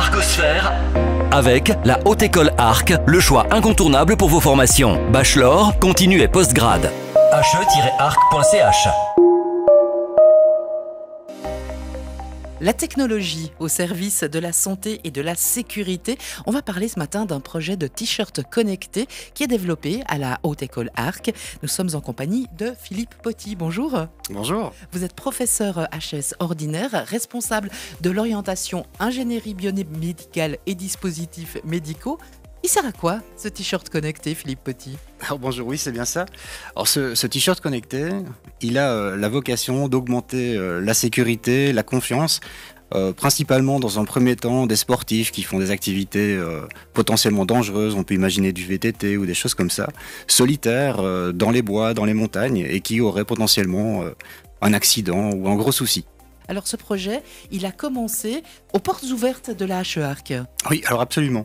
Arcosphère avec la Haute École Arc, le choix incontournable pour vos formations. Bachelor, continu et postgrade. he-arc.ch. La technologie au service de la santé et de la sécurité. On va parler ce matin d'un projet de t-shirt connecté qui est développé à la Haute École Arc. Nous sommes en compagnie de Philippe Poty. Bonjour. Bonjour. Vous êtes professeur HS ordinaire, responsable de l'orientation ingénierie biomédicale et dispositifs médicaux. Il sert à quoi ce t-shirt connecté, Philippe Poty? Alors bonjour, oui, c'est bien ça. Alors ce t-shirt connecté, il a la vocation d'augmenter la sécurité, la confiance, principalement dans un premier temps des sportifs qui font des activités potentiellement dangereuses. On peut imaginer du VTT ou des choses comme ça, solitaires, dans les bois, dans les montagnes, et qui auraient potentiellement un accident ou un gros souci. Alors ce projet, il a commencé aux portes ouvertes de la HE-Arc. Oui, alors absolument.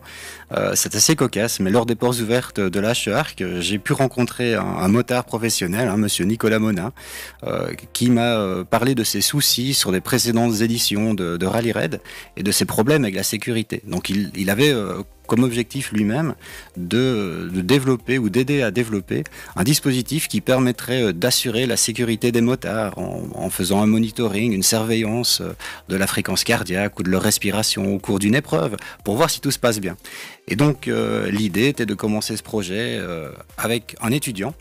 C'est assez cocasse, mais lors des portes ouvertes de la HE-Arc, j'ai pu rencontrer un motard professionnel, monsieur Nicolas Monin, qui m'a parlé de ses soucis sur des précédentes éditions de Rally Raid et de ses problèmes avec la sécurité. Donc il avait comme objectif lui-même de développer ou d'aider à développer un dispositif qui permettrait d'assurer la sécurité des motards en faisant un monitoring, une surveillance de la fréquence cardiaque ou de leur respiration au cours d'une épreuve pour voir si tout se passe bien. Et donc l'idée était de commencer ce projet avec un étudiant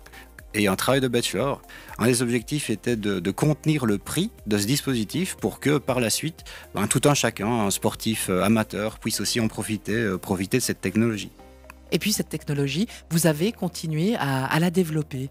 et un travail de bachelor. Un des objectifs était de contenir le prix de ce dispositif pour que par la suite, tout un chacun, un sportif amateur, puisse aussi en profiter de cette technologie. Et puis cette technologie, vous avez continué à la développer.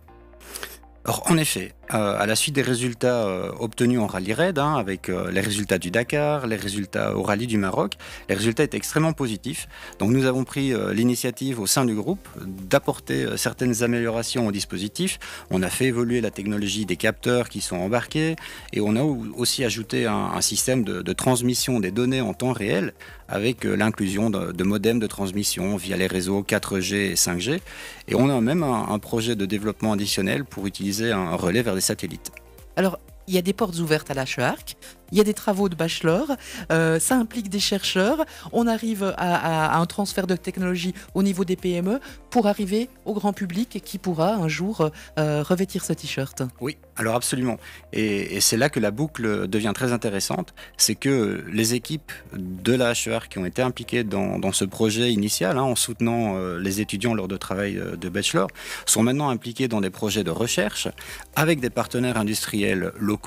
Alors, en effet, à la suite des résultats obtenus en Rally Raid, avec les résultats du Dakar, les résultats au Rallye du Maroc, les résultats étaient extrêmement positifs. Donc nous avons pris l'initiative au sein du groupe d'apporter certaines améliorations au dispositif. On a fait évoluer la technologie des capteurs qui sont embarqués et on a aussi ajouté un système de transmission des données en temps réel avec l'inclusion de modems de transmission via les réseaux 4G et 5G. Et on a même un projet de développement additionnel pour utiliser un relais vers des satellites. Alors, il y a des portes ouvertes à la HE-Arc, il y a des travaux de bachelor, ça implique des chercheurs, on arrive à un transfert de technologie au niveau des PME pour arriver au grand public qui pourra un jour revêtir ce t-shirt. Oui, alors absolument. Et c'est là que la boucle devient très intéressante, c'est que les équipes de la HE-Arc qui ont été impliquées dans ce projet initial, en soutenant les étudiants lors de travail de bachelor, sont maintenant impliquées dans des projets de recherche avec des partenaires industriels locaux.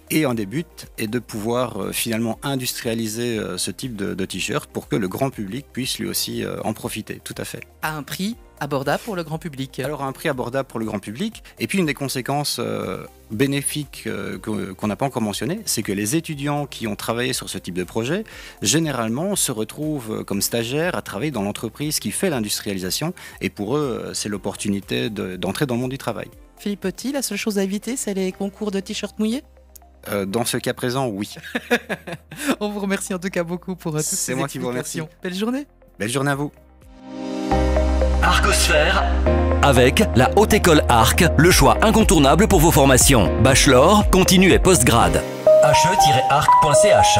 Et un des buts est de pouvoir finalement industrialiser ce type de t-shirt pour que le grand public puisse lui aussi en profiter, tout à fait. À un prix abordable pour le grand public. Alors à un prix abordable pour le grand public. Et puis une des conséquences bénéfiques qu'on n'a pas encore mentionné, c'est que les étudiants qui ont travaillé sur ce type de projet, généralement se retrouvent comme stagiaires à travailler dans l'entreprise qui fait l'industrialisation. Et pour eux, c'est l'opportunité d'entrer dans le monde du travail. Philippe Poty, la seule chose à éviter, c'est les concours de t-shirts mouillés? Dans ce cas présent, oui. On vous remercie en tout cas beaucoup pour toutes ces explications. C'est moi qui vous remercie. Belle journée. Belle journée à vous. Arcosphère avec la Haute École Arc, le choix incontournable pour vos formations. Bachelor, continu et postgrade. he-arc.ch.